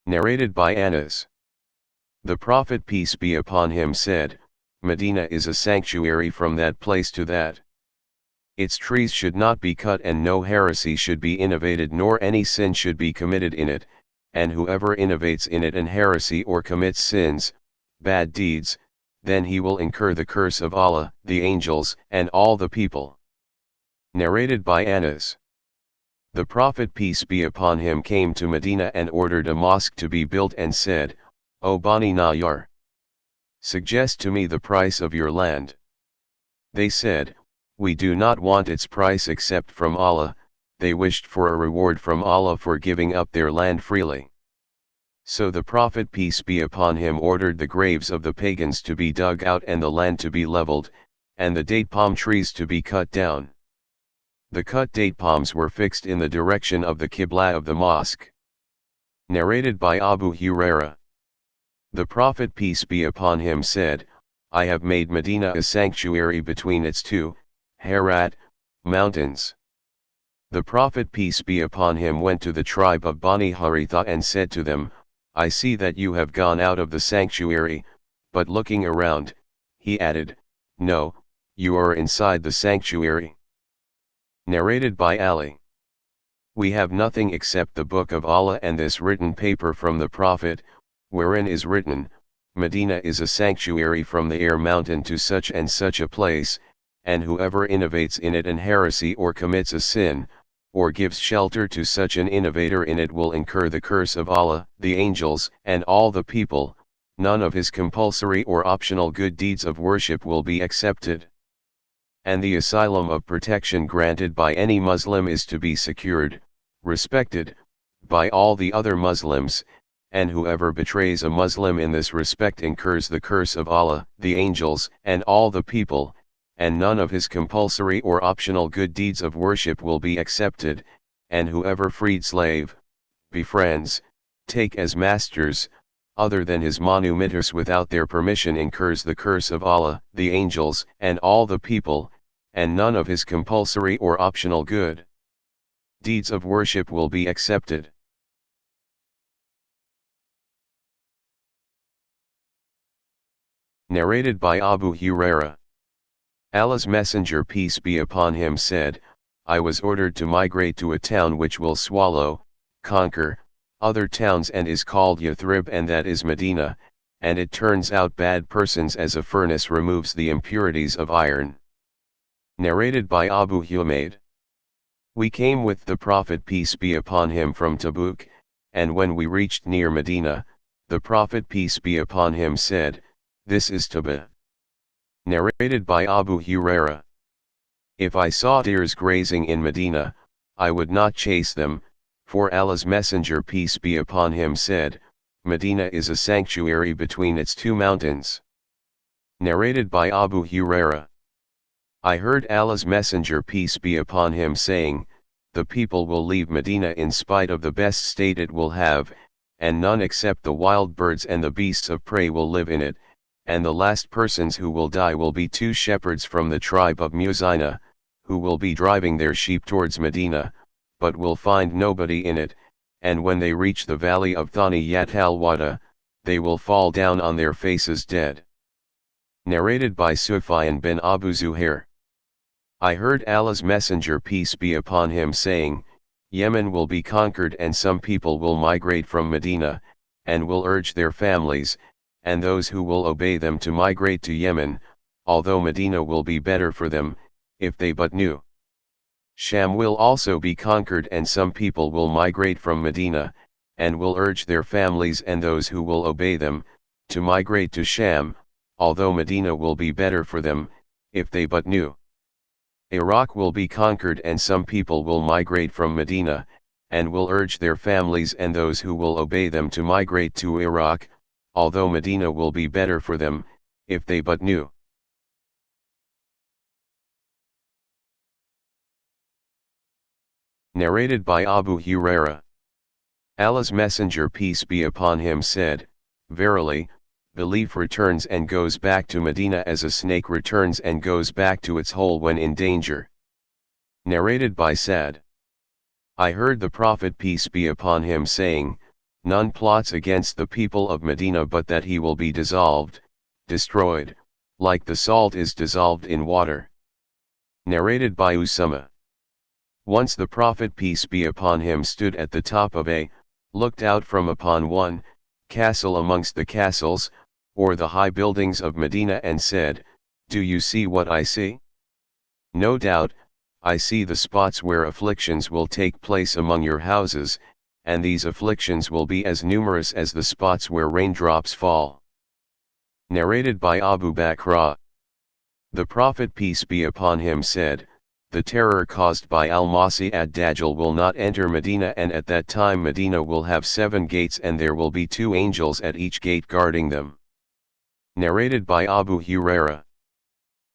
Narrated by Anas. The Prophet peace be upon him said, Medina is a sanctuary from that place to that. Its trees should not be cut and no heresy should be innovated nor any sin should be committed in it, and whoever innovates in it an heresy or commits sins, bad deeds, then he will incur the curse of Allah, the angels, and all the people. Narrated by Anas. The Prophet peace be upon him came to Medina and ordered a mosque to be built and said, O Bani Najjar, suggest to me the price of your land. They said, we do not want its price except from Allah. They wished for a reward from Allah for giving up their land freely. So the Prophet peace be upon him ordered the graves of the pagans to be dug out and the land to be leveled, and the date palm trees to be cut down. The cut date palms were fixed in the direction of the Qibla of the mosque. Narrated by Abu Hurairah. The Prophet peace be upon him said, I have made Medina a sanctuary between its two, Herat, mountains. The Prophet peace be upon him went to the tribe of Bani Haritha and said to them, I see that you have gone out of the sanctuary, but looking around, he added, no, you are inside the sanctuary. Narrated by Ali. We have nothing except the book of Allah and this written paper from the Prophet, wherein is written, Medina is a sanctuary from the Air mountain to such and such a place, and whoever innovates in it an heresy or commits a sin, or gives shelter to such an innovator in it will incur the curse of Allah, the angels, and all the people. None of his compulsory or optional good deeds of worship will be accepted. And the asylum of protection granted by any Muslim is to be secured, respected, by all the other Muslims, and whoever betrays a Muslim in this respect incurs the curse of Allah, the angels, and all the people, and none of his compulsory or optional good deeds of worship will be accepted, and whoever freed slave, befriends, take as masters, other than his manumitters without their permission incurs the curse of Allah, the angels, and all the people, and none of his compulsory or optional good deeds of worship will be accepted. Narrated by Abu Hurairah. Allah's Messenger peace be upon him said, I was ordered to migrate to a town which will swallow, conquer, other towns and is called Yathrib and that is Medina, and it turns out bad persons as a furnace removes the impurities of iron. Narrated by Abu Humayd. We came with the Prophet peace be upon him from Tabuk, and when we reached near Medina, the Prophet peace be upon him said, this is Taba. Narrated by Abu Hurairah. If I saw deers grazing in Medina, I would not chase them, for Allah's Messenger peace be upon him said, Medina is a sanctuary between its two mountains. Narrated by Abu Hurairah. I heard Allah's Messenger peace be upon him saying, the people will leave Medina in spite of the best state it will have, and none except the wild birds and the beasts of prey will live in it, and the last persons who will die will be two shepherds from the tribe of Muzina, who will be driving their sheep towards Medina, but will find nobody in it, and when they reach the valley of Thani Yatalwada, they will fall down on their faces dead. Narrated by Sufyan bin Abu Zuhair. I heard Allah's Messenger peace be upon him saying, Yemen will be conquered and some people will migrate from Medina, and will urge their families, and those who will obey them to migrate to Yemen, although Medina will be better for them, if they but knew. Sham will also be conquered and some people will migrate from Medina, and will urge their families and those who will obey them, to migrate to Sham, although Medina will be better for them, if they but knew. Iraq will be conquered and some people will migrate from Medina, and will urge their families and those who will obey them to migrate to Iraq, although Medina will be better for them, if they but knew. Narrated by Abu Hurairah. Allah's Messenger peace be upon him said, Verily, belief returns and goes back to Medina as a snake returns and goes back to its hole when in danger. Narrated by Sa'd. I heard the Prophet peace be upon him saying, none plots against the people of Medina but that he will be dissolved, destroyed, like the salt is dissolved in water. Narrated by Usama. Once the Prophet peace be upon him stood at the top of looked out from upon one, castle amongst the castles, or the high buildings of Medina and said, Do you see what I see? No doubt, I see the spots where afflictions will take place among your houses, and these afflictions will be as numerous as the spots where raindrops fall. Narrated by Abu Bakr. The Prophet peace be upon him said, The terror caused by Al-Masih ad-Dajjal will not enter Medina, and at that time Medina will have 7 gates and there will be 2 angels at each gate guarding them. Narrated by Abu Hurairah.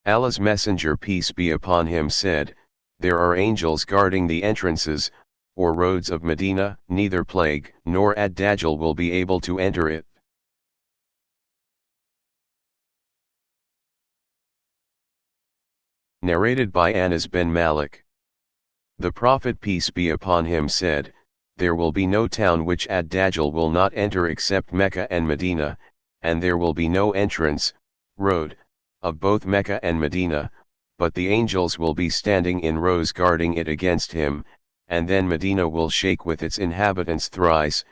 Allah's Messenger peace be upon him said, There are angels guarding the entrances, or roads of Medina, neither plague nor ad-Dajjal will be able to enter it. Narrated by Anas bin Malik. The Prophet peace be upon him said, There will be no town which ad-Dajjal will not enter except Mecca and Medina, and there will be no entrance, road, of both Mecca and Medina, but the angels will be standing in rows guarding it against him, and then Medina will shake with its inhabitants thrice,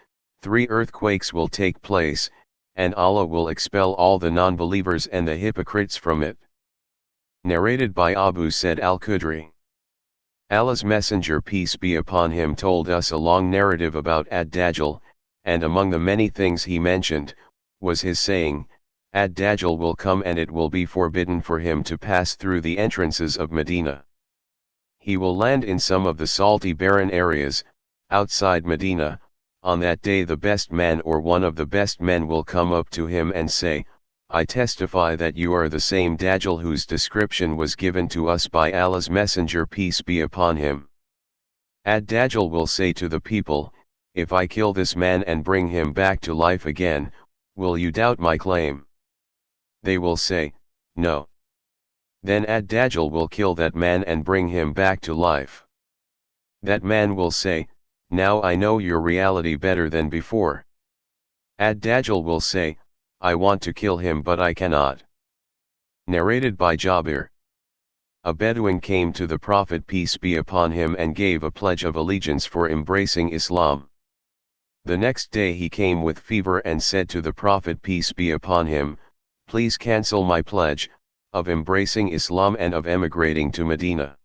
3 earthquakes will take place, and Allah will expel all the non-believers and the hypocrites from it. Narrated by Abu Sa'id al-Khudri. Allah's Messenger peace be upon him told us a long narrative about ad-Dajjal, and among the many things he mentioned, was his saying, Ad-Dajjal will come and it will be forbidden for him to pass through the entrances of Medina. He will land in some of the salty barren areas, outside Medina. On that day the best man or one of the best men will come up to him and say, I testify that you are the same Dajjal whose description was given to us by Allah's Messenger peace be upon him. Ad-Dajjal will say to the people, If I kill this man and bring him back to life again, will you doubt my claim? They will say, No. Then ad-Dajjal will kill that man and bring him back to life. That man will say, Now I know your reality better than before. Ad-Dajjal will say, I want to kill him but I cannot. Narrated by Jabir. A Bedouin came to the Prophet peace be upon him and gave a pledge of allegiance for embracing Islam. The next day he came with fever and said to the Prophet peace be upon him, Please cancel my pledge, of embracing Islam and of emigrating to Medina.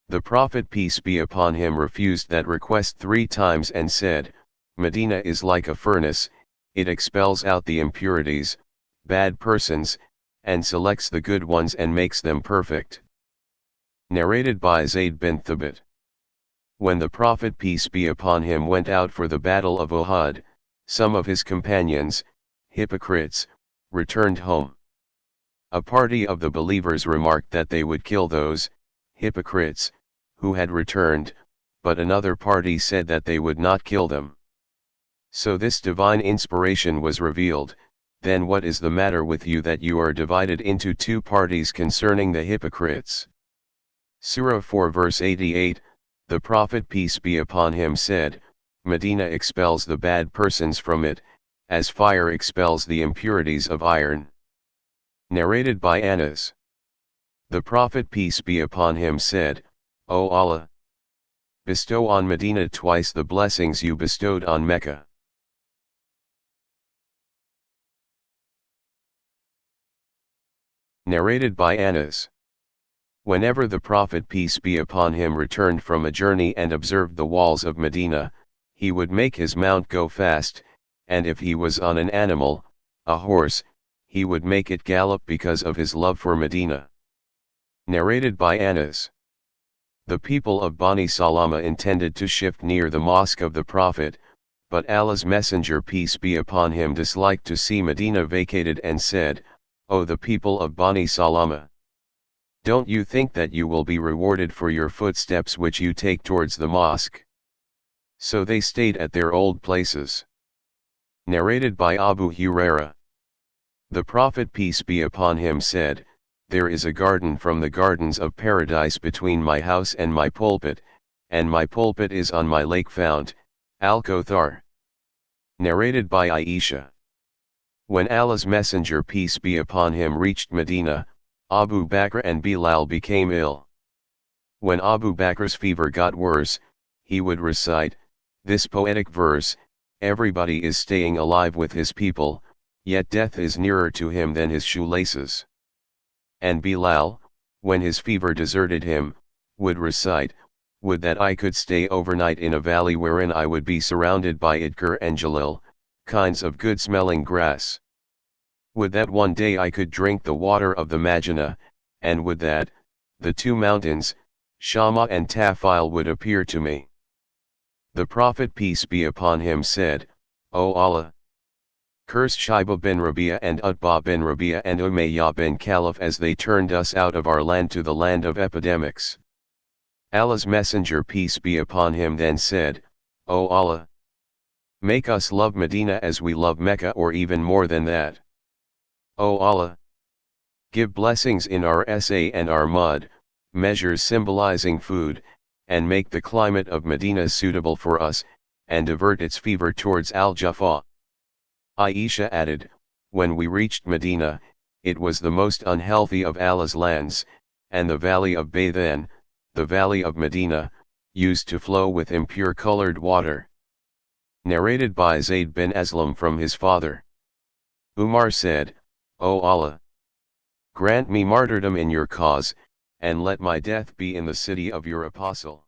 The Prophet peace be upon him refused that request 3 times and said, Medina is like a furnace, it expels out the impurities, bad persons, and selects the good ones and makes them perfect. Narrated by Zayd bin Thabit. When the Prophet peace be upon him went out for the battle of Uhud, some of his companions, hypocrites, returned home. A party of the believers remarked that they would kill those, hypocrites, who had returned, but another party said that they would not kill them. So this divine inspiration was revealed, Then what is the matter with you that you are divided into 2 parties concerning the hypocrites? Surah 4 verse 88, the Prophet peace be upon him said, Medina expels the bad persons from it, as fire expels the impurities of iron. Narrated by Anas. The Prophet peace be upon him said, O Allah! Bestow on Medina twice the blessings you bestowed on Mecca. Narrated by Anas. Whenever the Prophet peace be upon him returned from a journey and observed the walls of Medina, he would make his mount go fast, and if he was on an animal, a horse, he would make it gallop because of his love for Medina. Narrated by Anas. The people of Bani Salama intended to shift near the mosque of the Prophet, but Allah's Messenger peace be upon him disliked to see Medina vacated and said, O the people of Bani Salama! Don't you think that you will be rewarded for your footsteps which you take towards the mosque? So they stayed at their old places. Narrated by Abu Hurairah. The Prophet peace be upon him said, There is a garden from the gardens of paradise between my house and my pulpit, and my pulpit is on my lake fount, Al-Kothar. Narrated by Aisha. When Allah's Messenger peace be upon him reached Medina, Abu Bakr and Bilal became ill. When Abu Bakr's fever got worse, he would recite this poetic verse: everybody is staying alive with his people, yet death is nearer to him than his shoelaces. And Bilal, when his fever deserted him, would recite, would that I could stay overnight in a valley wherein I would be surrounded by idkir and jalil, kinds of good-smelling grass. Would that one day I could drink the water of the Majna, and would that the two mountains, Shama and Tafil, would appear to me. The Prophet peace be upon him said, O Allah! Curse Shaiba bin Rabi'a and Utbah bin Rabi'a and Umayyah bin Khalaf, as they turned us out of our land to the land of epidemics. Allah's Messenger peace be upon him then said, O Allah! Make us love Medina as we love Mecca, or even more than that. O Allah! Give blessings in our sa and our mud, measures symbolizing food, and make the climate of Medina suitable for us, and divert its fever towards Al-Jaffa. Aisha added, when we reached Medina, it was the most unhealthy of Allah's lands, and the valley of Baythan, the valley of Medina, used to flow with impure colored water. Narrated by Zayd bin Aslam from his father. Umar said, O Allah! Grant me martyrdom in your cause, and let my death be in the city of your apostle.